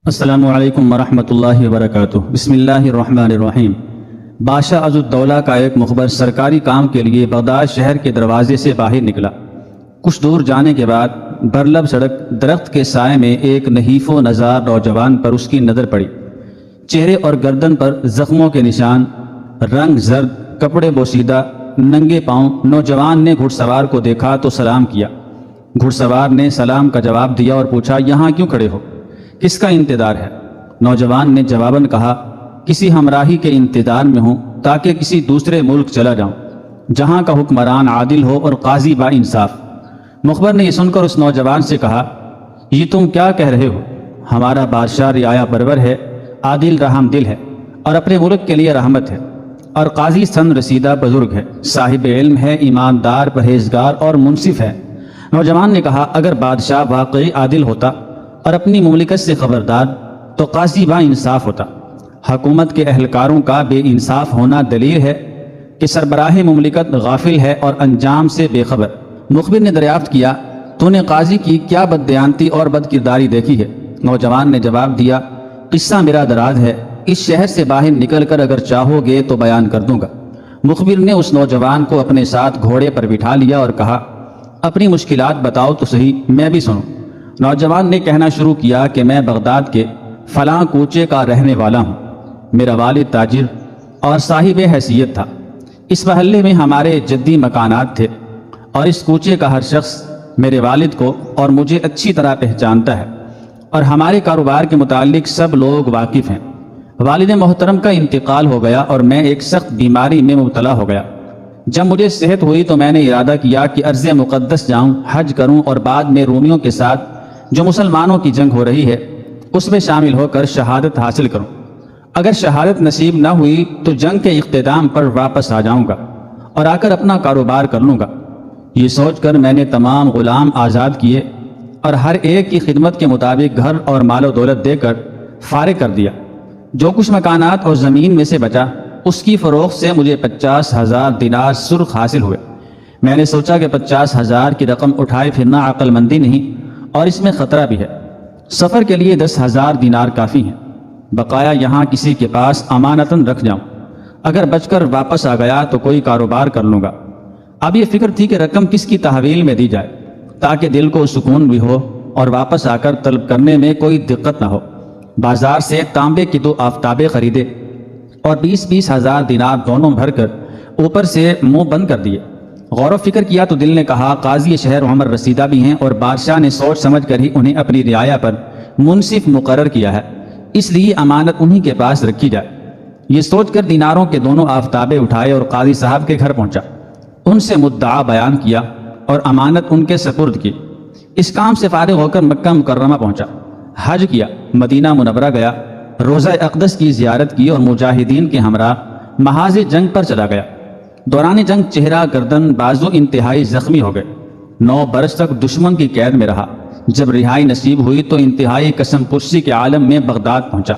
السلام علیکم ورحمۃ اللہ وبرکاتہ۔ بسم اللہ الرحمن الرحیم۔ بادشاہ عزالدولہ کا ایک مخبر سرکاری کام کے لیے بغداد شہر کے دروازے سے باہر نکلا۔ کچھ دور جانے کے بعد برلب سڑک درخت کے سائے میں ایک نحیف و نزار نوجوان پر اس کی نظر پڑی۔ چہرے اور گردن پر زخموں کے نشان، رنگ زرد، کپڑے بوسیدہ، ننگے پاؤں۔ نوجوان نے گھڑ سوار کو دیکھا تو سلام کیا۔ گھڑ سوار نے سلام کا جواب دیا اور پوچھا، یہاں کیوں کھڑے ہو؟ کس کا انتظار ہے؟ نوجوان نے جواباً کہا، کسی ہمراہی کے انتظار میں ہوں تاکہ کسی دوسرے ملک چلا جاؤں جہاں کا حکمران عادل ہو اور قاضی با انصاف۔ مخبر نے یہ سن کر اس نوجوان سے کہا، یہ تم کیا کہہ رہے ہو؟ ہمارا بادشاہ رعایا پرور ہے، عادل رحم دل ہے اور اپنے ملک کے لیے رحمت ہے، اور قاضی سن رسیدہ بزرگ ہے، صاحب علم ہے، ایماندار، پرہیزگار اور منصف ہے۔ نوجوان نے کہا، اگر بادشاہ واقعی عادل ہوتا اور اپنی مملکت سے خبردار تو قاضی با انصاف ہوتا۔ حکومت کے اہلکاروں کا بے انصاف ہونا دلیل ہے کہ سربراہ مملکت غافل ہے اور انجام سے بے خبر۔ مخبر نے دریافت کیا، تو نے قاضی کی کیا بددیانتی اور بد کرداری دیکھی ہے؟ نوجوان نے جواب دیا، قصہ میرا دراز ہے، اس شہر سے باہر نکل کر اگر چاہو گے تو بیان کر دوں گا۔ مخبر نے اس نوجوان کو اپنے ساتھ گھوڑے پر بٹھا لیا اور کہا، اپنی مشکلات بتاؤ تو صحیح، میں بھی سنوں۔ نوجوان نے کہنا شروع کیا کہ میں بغداد کے فلاں کوچے کا رہنے والا ہوں۔ میرا والد تاجر اور صاحب حیثیت تھا۔ اس محلے میں ہمارے جدی مکانات تھے اور اس کوچے کا ہر شخص میرے والد کو اور مجھے اچھی طرح پہچانتا ہے، اور ہمارے کاروبار کے متعلق سب لوگ واقف ہیں۔ والد محترم کا انتقال ہو گیا اور میں ایک سخت بیماری میں مبتلا ہو گیا۔ جب مجھے صحت ہوئی تو میں نے ارادہ کیا کہ ارض مقدس جاؤں، حج کروں اور بعد میں رومیوں کے ساتھ جو مسلمانوں کی جنگ ہو رہی ہے اس میں شامل ہو کر شہادت حاصل کروں۔ اگر شہادت نصیب نہ ہوئی تو جنگ کے اختتام پر واپس آ جاؤں گا اور آ کر اپنا کاروبار کر لوں گا۔ یہ سوچ کر میں نے تمام غلام آزاد کیے اور ہر ایک کی خدمت کے مطابق گھر اور مال و دولت دے کر فارغ کر دیا۔ جو کچھ مکانات اور زمین میں سے بچا اس کی فروخت سے مجھے 50,000 دینار سرخ حاصل ہوئے۔ میں نے سوچا کہ 50,000 کی رقم اٹھائے پھرنا عقل مندی نہیں اور اس میں خطرہ بھی ہے۔ سفر کے لیے 10,000 دینار کافی ہیں، بقایا یہاں کسی کے پاس امانتاً رکھ جاؤں، اگر بچ کر واپس آ گیا تو کوئی کاروبار کر لوں گا۔ اب یہ فکر تھی کہ رقم کس کی تحویل میں دی جائے تاکہ دل کو سکون بھی ہو اور واپس آ کر طلب کرنے میں کوئی دقت نہ ہو۔ بازار سے تانبے کی 2 آفتابیں خریدے اور 20,000 دینار دونوں بھر کر اوپر سے منہ بند کر دیے۔ غور و فکر کیا تو دل نے کہا، قاضی شہر عمر رسیدہ بھی ہیں اور بادشاہ نے سوچ سمجھ کر ہی انہیں اپنی رعایا پر منصف مقرر کیا ہے، اس لیے امانت انہی کے پاس رکھی جائے۔ یہ سوچ کر دیناروں کے دونوں آفتابیں اٹھائے اور قاضی صاحب کے گھر پہنچا، ان سے مدعا بیان کیا اور امانت ان کے سپرد کی۔ اس کام سے فارغ ہو کر مکہ مکرمہ پہنچا، حج کیا، مدینہ منورہ گیا، روضہ اقدس کی زیارت کی اور مجاہدین کے ہمراہ محاذ جنگ پر چلا گیا۔ دوران جنگ چہرہ، گردن، بازو انتہائی زخمی ہو گئے۔ 9 برس تک دشمن کی قید میں رہا۔ جب رہائی نصیب ہوئی تو انتہائی قسم پرسی کے عالم میں بغداد پہنچا۔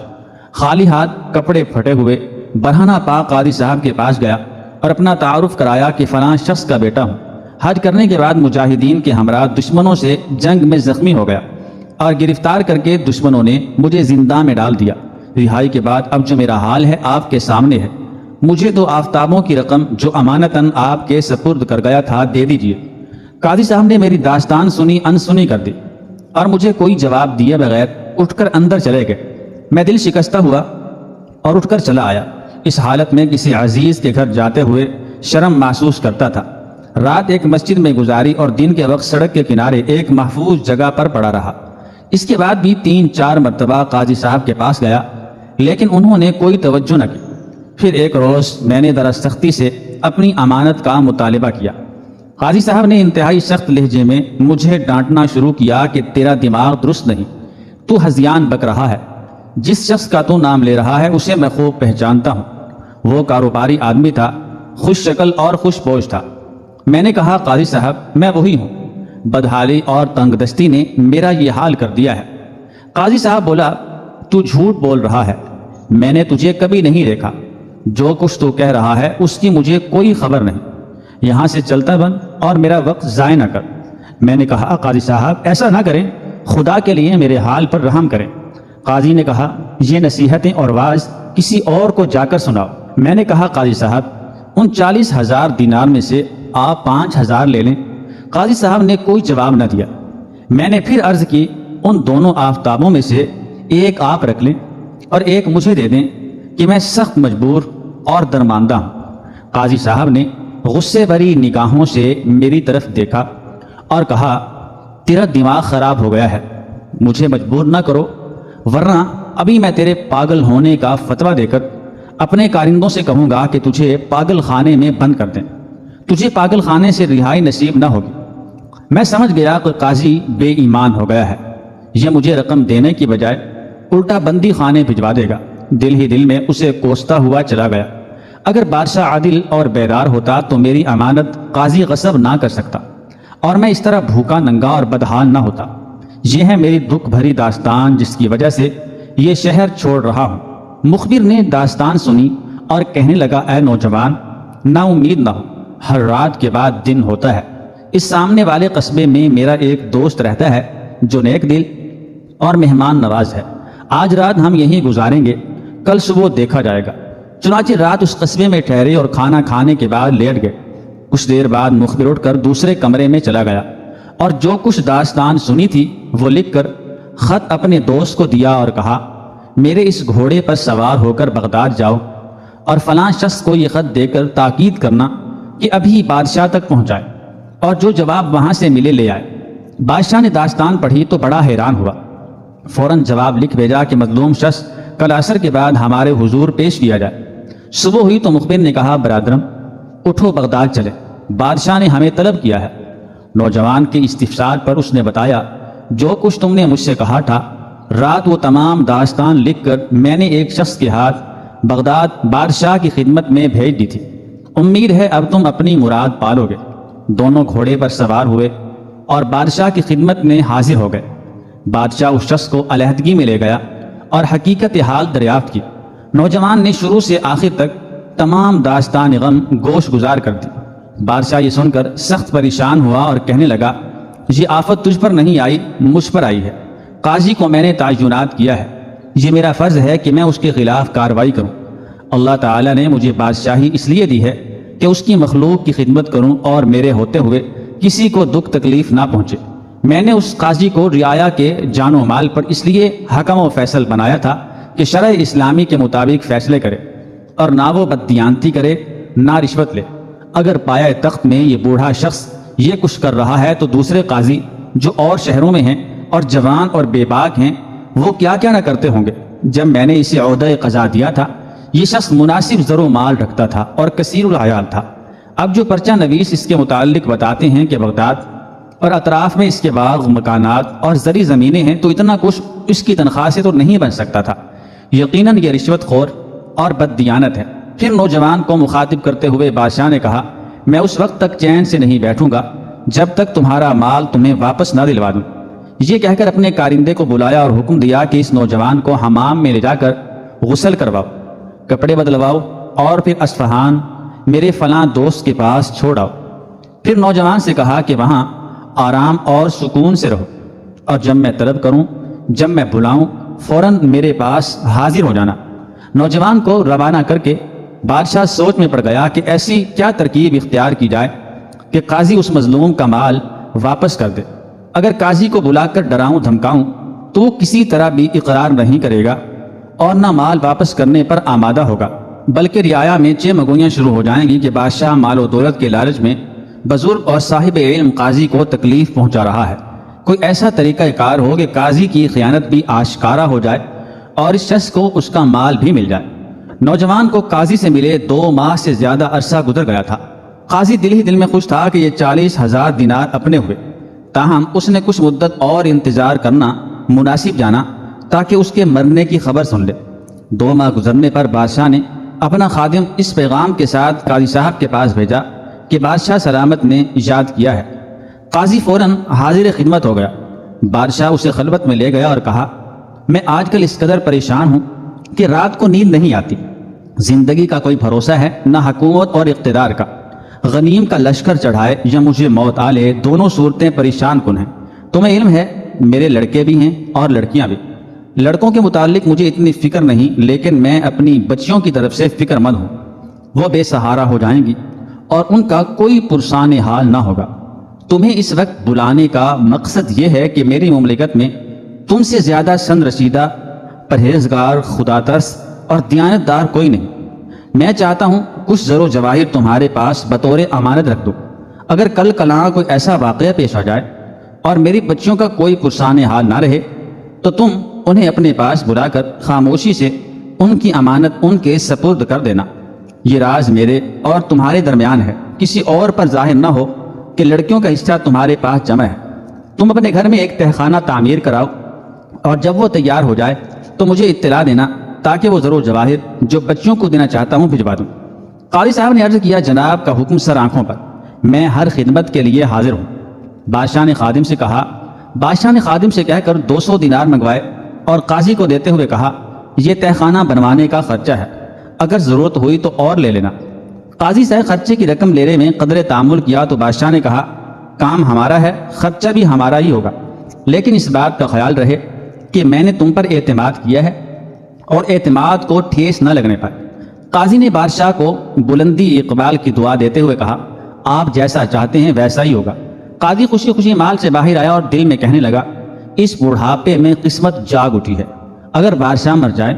خالی ہاتھ، کپڑے پھٹے ہوئے، برہنہ پاک قاضی صاحب کے پاس گیا اور اپنا تعارف کرایا کہ فلاں شخص کا بیٹا ہوں۔ حج کرنے کے بعد مجاہدین کے ہمراہ دشمنوں سے جنگ میں زخمی ہو گیا اور گرفتار کر کے دشمنوں نے مجھے زندہ میں ڈال دیا۔ رہائی کے بعد اب جو میرا حال ہے آپ کے سامنے ہے۔ مجھے 2 آفتابوں کی رقم جو امانتاً آپ کے سپرد کر گیا تھا دے دیجیے۔ قاضی صاحب نے میری داستان سنی انسنی کر دی اور مجھے کوئی جواب دیے بغیر اٹھ کر اندر چلے گئے۔ میں دل شکستہ ہوا اور اٹھ کر چلا آیا۔ اس حالت میں کسی عزیز کے گھر جاتے ہوئے شرم محسوس کرتا تھا۔ رات ایک مسجد میں گزاری اور دن کے وقت سڑک کے کنارے ایک محفوظ جگہ پر پڑا رہا۔ اس کے بعد بھی 3-4 مرتبہ قاضی صاحب کے پاس گیا لیکن انہوں نے کوئی توجہ نہ کی۔ پھر ایک روز میں نے ذرا سختی سے اپنی امانت کا مطالبہ کیا۔ قاضی صاحب نے انتہائی سخت لہجے میں مجھے ڈانٹنا شروع کیا کہ تیرا دماغ درست نہیں، تو ہذیان بک رہا ہے۔ جس شخص کا تو نام لے رہا ہے اسے میں خوب پہچانتا ہوں۔ وہ کاروباری آدمی تھا، خوش شکل اور خوش پوش تھا۔ میں نے کہا، قاضی صاحب میں وہی ہوں، بدحالی اور تنگ دستی نے میرا یہ حال کر دیا ہے۔ قاضی صاحب بولا، تو جھوٹ بول رہا ہے، میں نے تجھے کبھی نہیں دیکھا۔ جو کچھ تو کہہ رہا ہے اس کی مجھے کوئی خبر نہیں۔ یہاں سے چلتا بن اور میرا وقت ضائع نہ کر۔ میں نے کہا، قاضی صاحب ایسا نہ کریں، خدا کے لیے میرے حال پر رحم کریں۔ قاضی نے کہا یہ نصیحتیں اور وعظ کسی اور کو جا کر سناؤ۔ میں نے کہا قاضی صاحب ان 40,000 دینار میں سے آپ 5,000 لے لیں۔ قاضی صاحب نے کوئی جواب نہ دیا۔ میں نے پھر عرض کی ان دونوں آفتابوں میں سے ایک آپ رکھ لیں اور ایک مجھے دے دیں کہ میں سخت مجبور اور درماندہ ہوں۔ قاضی صاحب نے غصے بھری نگاہوں سے میری طرف دیکھا اور کہا تیرا دماغ خراب ہو گیا ہے، مجھے مجبور نہ کرو ورنہ ابھی میں تیرے پاگل ہونے کا فتویٰ دے کر اپنے کارندوں سے کہوں گا کہ تجھے پاگل خانے میں بند کر دیں، تجھے پاگل خانے سے رہائی نصیب نہ ہوگی۔ میں سمجھ گیا کہ قاضی بے ایمان ہو گیا ہے، یہ مجھے رقم دینے کی بجائے الٹا بندی خانے بھجوا دے گا۔ دل ہی دل میں اسے کوستا ہوا چلا گیا، اگر بادشاہ عادل اور بیدار ہوتا تو میری امانت قاضی غصب نہ کر سکتا اور میں اس طرح بھوکا ننگا اور بدحال نہ ہوتا۔ یہ ہے میری دکھ بھری داستان جس کی وجہ سے یہ شہر چھوڑ رہا ہوں۔ مخبر نے داستان سنی اور کہنے لگا اے نوجوان، نا امید نہ ہو، ہر رات کے بعد دن ہوتا ہے۔ اس سامنے والے قصبے میں میرا ایک دوست رہتا ہے جو نیک دل اور مہمان نواز ہے۔ آج رات ہم یہیں گزاریں گے، کل صبح دیکھا جائے گا۔ چنانچہ رات اس قصبے میں ٹھہرے اور کھانا کھانے کے بعد لیٹ گئے۔ کچھ دیر بعد مخبر اٹھ کر دوسرے کمرے میں چلا گیا اور جو کچھ داستان سنی تھی وہ لکھ کر خط اپنے دوست کو دیا اور کہا میرے اس گھوڑے پر سوار ہو کر بغداد جاؤ اور فلاں شخص کو یہ خط دے کر تاکید کرنا کہ ابھی بادشاہ تک پہنچائے اور جو جواب وہاں سے ملے لے آئے۔ بادشاہ نے داستان پڑھی تو بڑا حیران ہوا، فوراً جواب لکھ بھیجا کہ مظلوم شخص کل عصر کے بعد ہمارے حضور پیش کیا جائے۔ صبح ہوئی تو مخبر نے کہا برادرم اٹھو بغداد چلے، بادشاہ نے ہمیں طلب کیا ہے۔ نوجوان کے استفسار پر اس نے بتایا جو کچھ تم نے مجھ سے کہا تھا، رات وہ تمام داستان لکھ کر میں نے ایک شخص کے ہاتھ بغداد بادشاہ کی خدمت میں بھیج دی تھی۔ امید ہے اب تم اپنی مراد پالو گے۔ دونوں گھوڑے پر سوار ہوئے اور بادشاہ کی خدمت میں حاضر ہو گئے۔ بادشاہ اس شخص کو علیحدگی میں لے گیا اور حقیقت حال دریافت کی۔ نوجوان نے شروع سے آخر تک تمام داستان غم گوش گزار کر دی۔ بادشاہ یہ سن کر سخت پریشان ہوا اور کہنے لگا یہ آفت تجھ پر نہیں آئی، مجھ پر آئی ہے۔ قاضی کو میں نے تعینات کیا ہے، یہ میرا فرض ہے کہ میں اس کے خلاف کارروائی کروں۔ اللہ تعالیٰ نے مجھے بادشاہی اس لیے دی ہے کہ اس کی مخلوق کی خدمت کروں اور میرے ہوتے ہوئے کسی کو دکھ تکلیف نہ پہنچے۔ میں نے اس قاضی کو رعایا کے جان و مال پر اس لیے حکم و فیصل بنایا تھا کہ شرع اسلامی کے مطابق فیصلے کرے اور نہ وہ بددیانتی کرے نہ رشوت لے۔ اگر پایا تخت میں یہ بوڑھا شخص یہ کچھ کر رہا ہے تو دوسرے قاضی جو اور شہروں میں ہیں اور جوان اور بے باک ہیں وہ کیا کیا نہ کرتے ہوں گے۔ جب میں نے اسے عہدہ قضا دیا تھا یہ شخص مناسب زر و مال رکھتا تھا اور کثیر العیال تھا۔ اب جو پرچہ نویس اس کے متعلق بتاتے ہیں کہ بغداد اور اطراف میں اس کے باغ مکانات اور زرعی زمینیں ہیں تو اتنا کچھ اس کی تنخواہ سے تو نہیں بن سکتا تھا۔ یقیناً یہ رشوت خور اور بددیانت ہے۔ پھر نوجوان کو مخاطب کرتے ہوئے بادشاہ نے کہا میں اس وقت تک چین سے نہیں بیٹھوں گا جب تک تمہارا مال تمہیں واپس نہ دلوا دوں۔ یہ کہہ کر اپنے کارندے کو بلایا اور حکم دیا کہ اس نوجوان کو حمام میں لے جا کر غسل کرواؤ، کپڑے بدلواؤ اور پھر اصفہان میرے فلاں دوست کے پاس چھوڑ آؤ۔ پھر نوجوان سے کہا کہ وہاں آرام اور سکون سے رہو اور جب میں طلب کروں، جب میں بلاؤں فوراً میرے پاس حاضر ہو جانا۔ نوجوان کو روانہ کر کے بادشاہ سوچ میں پڑ گیا کہ ایسی کیا ترکیب اختیار کی جائے کہ قاضی اس مظلوم کا مال واپس کر دے۔ اگر قاضی کو بلا کر ڈراؤں دھمکاؤں تو وہ کسی طرح بھی اقرار نہیں کرے گا اور نہ مال واپس کرنے پر آمادہ ہوگا، بلکہ رعایا میں چمگوئیاں شروع ہو جائیں گی کہ بادشاہ مال و دولت کے لالچ میں بزرگ اور صاحب علم قاضی کو تکلیف پہنچا رہا ہے۔ کوئی ایسا طریقہ کار ہو کہ قاضی کی خیانت بھی آشکارا ہو جائے اور اس شخص کو اس کا مال بھی مل جائے۔ نوجوان کو قاضی سے ملے 2 ماہ سے زیادہ عرصہ گزر گیا تھا۔ قاضی دل ہی دل میں خوش تھا کہ یہ 40,000 دینار اپنے ہوئے، تاہم اس نے کچھ مدت اور انتظار کرنا مناسب جانا تاکہ اس کے مرنے کی خبر سن لے۔ 2 ماہ گزرنے پر بادشاہ نے اپنا خادم اس پیغام کے ساتھ قاضی صاحب کے پاس بھیجا کہ بادشاہ سلامت نے یاد کیا ہے۔ قاضی فوراً حاضر خدمت ہو گیا۔ بادشاہ اسے خلوت میں لے گیا اور کہا میں آج کل اس قدر پریشان ہوں کہ رات کو نیند نہیں آتی۔ زندگی کا کوئی بھروسہ ہے نہ حکومت اور اقتدار کا۔ غنیم کا لشکر چڑھائے یا مجھے موت آ لے، دونوں صورتیں پریشان کن ہیں۔ تمہیں علم ہے میرے لڑکے بھی ہیں اور لڑکیاں بھی۔ لڑکوں کے متعلق مجھے اتنی فکر نہیں، لیکن میں اپنی بچیوں کی طرف سے فکر مند ہوں۔ وہ بے سہارا ہو جائیں گی اور ان کا کوئی پرسان حال نہ ہوگا۔ تمہیں اس وقت بلانے کا مقصد یہ ہے کہ میری مملکت میں تم سے زیادہ سن رسیدہ، پرہیزگار، خدا ترس اور دیانتدار کوئی نہیں۔ میں چاہتا ہوں کچھ زر و جواہر تمہارے پاس بطور امانت رکھ دو۔ اگر کل کلاں کوئی ایسا واقعہ پیش آ جائے اور میری بچیوں کا کوئی پرسان حال نہ رہے تو تم انہیں اپنے پاس بلا کر خاموشی سے ان کی امانت ان کے سپرد کر دینا۔ یہ راز میرے اور تمہارے درمیان ہے، کسی اور پر ظاہر نہ ہو کہ لڑکیوں کا حصہ تمہارے پاس جمع ہے۔ تم اپنے گھر میں ایک تہخانہ تعمیر کراؤ اور جب وہ تیار ہو جائے تو مجھے اطلاع دینا تاکہ وہ زر و جواہر جو بچیوں کو دینا چاہتا ہوں بھجوا دوں۔ قاضی صاحب نے عرض کیا، جناب کا حکم سر آنکھوں پر، میں ہر خدمت کے لیے حاضر ہوں۔ بادشاہ نے خادم سے کہا، بادشاہ نے خادم سے کہہ کر 200 دینار منگوائے اور قاضی کو دیتے ہوئے کہا، یہ تہخانہ بنوانے کا خرچہ ہے، اگر ضرورت ہوئی تو اور لے لینا۔ قاضی صاحب خرچے کی رقم لینے میں قدر تعامل کیا تو بادشاہ نے کہا، کام ہمارا ہے، خرچہ بھی ہمارا ہی ہوگا، لیکن اس بات کا خیال رہے کہ میں نے تم پر اعتماد کیا ہے اور اعتماد کو ٹھیس نہ لگنے پائے۔ قاضی نے بادشاہ کو بلندی اقبال کی دعا دیتے ہوئے کہا، آپ جیسا چاہتے ہیں ویسا ہی ہوگا۔ قاضی خوشی خوشی مال سے باہر آیا اور دل میں کہنے لگا، اس بڑھاپے میں قسمت جاگ اٹھی ہے۔ اگر بادشاہ مر جائے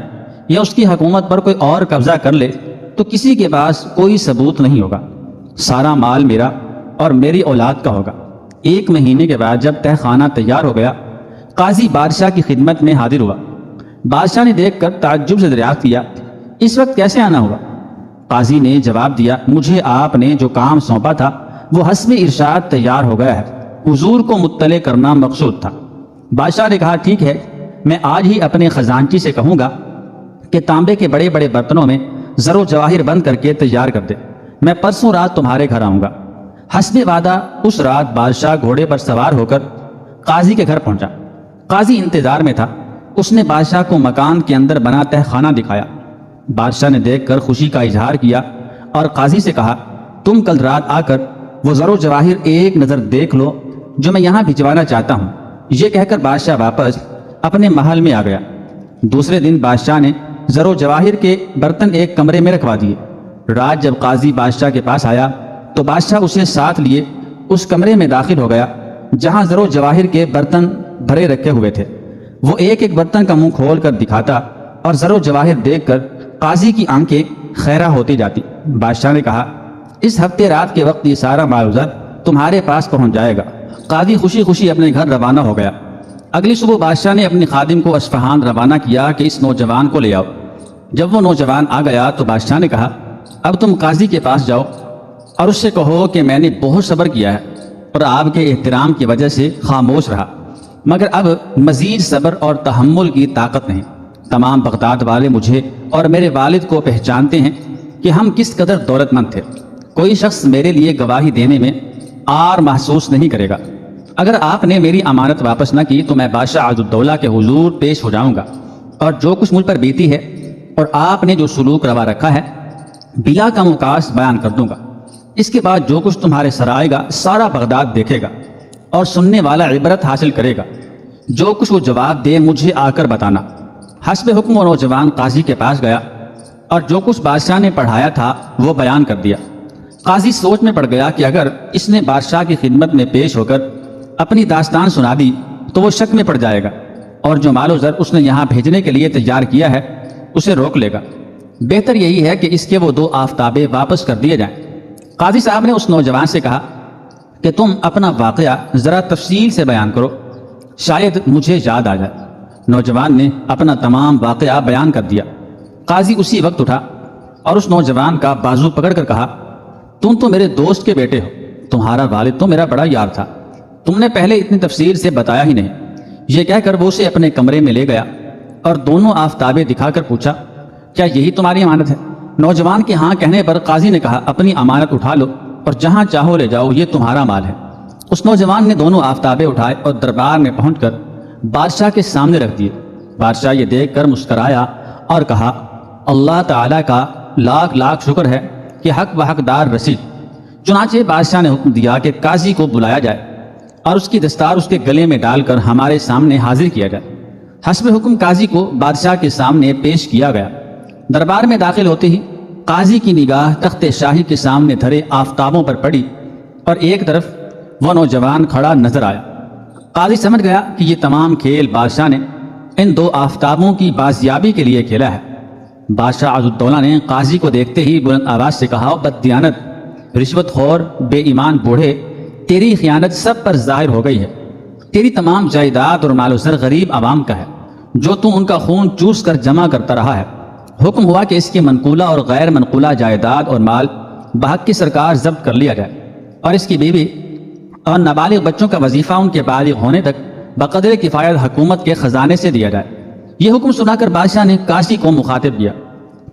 یا اس کی حکومت پر کوئی اور قبضہ کر لے تو کسی کے پاس کوئی ثبوت نہیں ہوگا، سارا مال میرا اور میری اولاد کا ہوگا۔ 1 مہینے کے بعد جب تہخانہ تیار ہو گیا، قاضی بادشاہ کی خدمت میں حاضر ہوا۔ بادشاہ نے دیکھ کر تعجب سے دریافت کیا، اس وقت کیسے آنا ہوا؟ قاضی نے جواب دیا، مجھے آپ نے جو کام سونپا تھا وہ حسب ارشاد تیار ہو گیا ہے، حضور کو مطلع کرنا مقصود تھا۔ بادشاہ نے کہا، ٹھیک ہے، میں آج ہی اپنے خزانچی سے کہوں گا کہ تانبے کے بڑے بڑے برتنوں میں زر و جواہر بند کر کے تیار کر دے، میں پرسوں رات تمہارے گھر آؤں گا۔ حسب وعدہ اس رات بادشاہ گھوڑے پر سوار ہو کر قاضی کے گھر پہنچا۔ قاضی انتظار میں تھا۔ اس نے بادشاہ کو مکان کے اندر بنا تہخانہ دکھایا۔ بادشاہ نے دیکھ کر خوشی کا اظہار کیا اور قاضی سے کہا، تم کل رات آ کر وہ زر و جواہر ایک نظر دیکھ لو جو میں یہاں بھجوانا چاہتا ہوں۔ یہ کہہ کر بادشاہ واپس اپنے محل میں آ گیا۔ دوسرے دن بادشاہ نے زر و جواہر کے برتن ایک کمرے میں رکھوا دیے۔ رات جب قاضی بادشاہ کے پاس آیا تو بادشاہ اسے ساتھ لیے اس کمرے میں داخل ہو گیا جہاں زر و جواہر کے برتن بھرے رکھے ہوئے تھے۔ وہ ایک ایک برتن کا منہ کھول کر دکھاتا اور زر و جواہر دیکھ کر قاضی کی آنکھیں خیرہ ہوتی جاتی۔ بادشاہ نے کہا، اس ہفتے رات کے وقت یہ سارا مال و زر تمہارے پاس پہنچ جائے گا۔ قاضی خوشی خوشی اپنے گھر روانہ ہو گیا۔ اگلی صبح بادشاہ نے اپنی خادم کو اصفہان روانہ کیا کہ اس نوجوان کو لے آؤ۔ جب وہ نوجوان آ گیا تو بادشاہ نے کہا، اب تم قاضی کے پاس جاؤ اور اس سے کہو کہ میں نے بہت صبر کیا ہے اور آپ کے احترام کی وجہ سے خاموش رہا، مگر اب مزید صبر اور تحمل کی طاقت نہیں۔ تمام بغداد والے مجھے اور میرے والد کو پہچانتے ہیں کہ ہم کس قدر دولت مند تھے۔ کوئی شخص میرے لیے گواہی دینے میں عار محسوس نہیں کرے گا۔ اگر آپ نے میری امانت واپس نہ کی تو میں بادشاہ عزالدولہ کے حضور پیش ہو جاؤں گا اور جو کچھ مجھ پر بیتی ہے اور آپ نے جو سلوک روا رکھا ہے بلا کا مقاس بیان کر دوں گا۔ اس کے بعد جو کچھ تمہارے سر آئے گا سارا بغداد دیکھے گا اور سننے والا عبرت حاصل کرے گا۔ جو کچھ وہ جواب دے مجھے آ کر بتانا۔ حسب حکم وہ نوجوان قاضی کے پاس گیا اور جو کچھ بادشاہ نے پڑھایا تھا وہ بیان کر دیا۔ قاضی سوچ میں پڑ گیا کہ اگر اس نے بادشاہ کی خدمت میں پیش ہو کر اپنی داستان سنا دی تو وہ شک میں پڑ جائے گا اور جو مال و زر اس نے یہاں بھیجنے کے لیے تیار کیا ہے اسے روک لے گا۔ بہتر یہی ہے کہ اس کے وہ 2 آفتابے واپس کر دیے جائیں۔ قاضی صاحب نے اس نوجوان سے کہا کہ تم اپنا واقعہ ذرا تفصیل سے بیان کرو، شاید مجھے یاد آ جائے۔ نوجوان نے اپنا تمام واقعہ بیان کر دیا۔ قاضی اسی وقت اٹھا اور اس نوجوان کا بازو پکڑ کر کہا، تم تو میرے دوست کے بیٹے ہو، تمہارا والد تو میرا بڑا یار تھا، تم نے پہلے اتنی تفصیل سے بتایا ہی نہیں۔ یہ کہہ کر وہ اسے اپنے کمرے میں لے گیا اور دونوں آفتابیں دکھا کر پوچھا، کیا یہی تمہاری امانت ہے؟ نوجوان کے ہاں کہنے پر قاضی نے کہا، اپنی امانت اٹھا لو اور جہاں چاہو لے جاؤ، یہ تمہارا مال ہے۔ اس نوجوان نے دونوں آفتابیں اٹھائے اور دربار میں پہنچ کر بادشاہ کے سامنے رکھ دیے۔ بادشاہ یہ دیکھ کر مسکرایا اور کہا، اللہ تعالیٰ کا لاکھ لاکھ شکر ہے کہ حق و حقدار رسید۔ چنانچہ بادشاہ نے حکم دیا کہ قاضی کو بلایا جائے اور اس کی دستار اس کے گلے میں ڈال کر ہمارے سامنے حاضر کیا جائے۔ حسب حکم قاضی کو بادشاہ کے سامنے پیش کیا گیا۔ دربار میں داخل ہوتے ہی قاضی کی نگاہ تخت شاہی کے سامنے دھرے آفتابوں پر پڑی اور ایک طرف وہ نوجوان کھڑا نظر آیا۔ قاضی سمجھ گیا کہ یہ تمام کھیل بادشاہ نے ان دو آفتابوں کی بازیابی کے لیے کھیلا ہے۔ بادشاہ عزالدولہ نے قاضی کو دیکھتے ہی بلند آواز سے کہا، بددیانت، رشوت خور، بے ایمان بوڑھے، تیری خیانت سب پر ظاہر ہو گئی ہے۔ تیری تمام جائیداد اور مال و زر غریب عوام کا ہے جو تو ان کا خون چوس کر جمع کرتا رہا ہے۔ حکم ہوا کہ اس کی منقولہ اور غیر منقولہ جائیداد اور مال بحق کی سرکار ضبط کر لیا جائے اور اس کی بیوی اور نابالغ بچوں کا وظیفہ ان کے بالغ ہونے تک بقدر کفایت حکومت کے خزانے سے دیا جائے۔ یہ حکم سنا کر بادشاہ نے قاضی کو مخاطب کیا،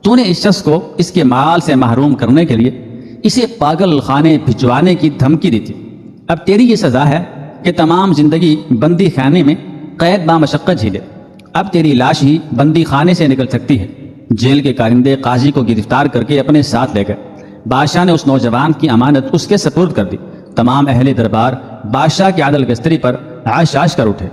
تو نے اس شخص کو اس کے مال سے محروم کرنے کے لیے اسے پاگل خانے بھجوانے کی دھمکی دی تھی۔ اب تیری یہ سزا ہے کہ تمام زندگی بندی خانے میں قید بامشقت جھیلے۔ اب تیری لاش ہی بندی خانے سے نکل سکتی ہے۔ جیل کے کارندے قاضی کو گرفتار کر کے اپنے ساتھ لے گئے۔ بادشاہ نے اس نوجوان کی امانت اس کے سپرد کر دی۔ تمام اہل دربار بادشاہ کی عدل گستری پر عاش عاش کر اٹھے۔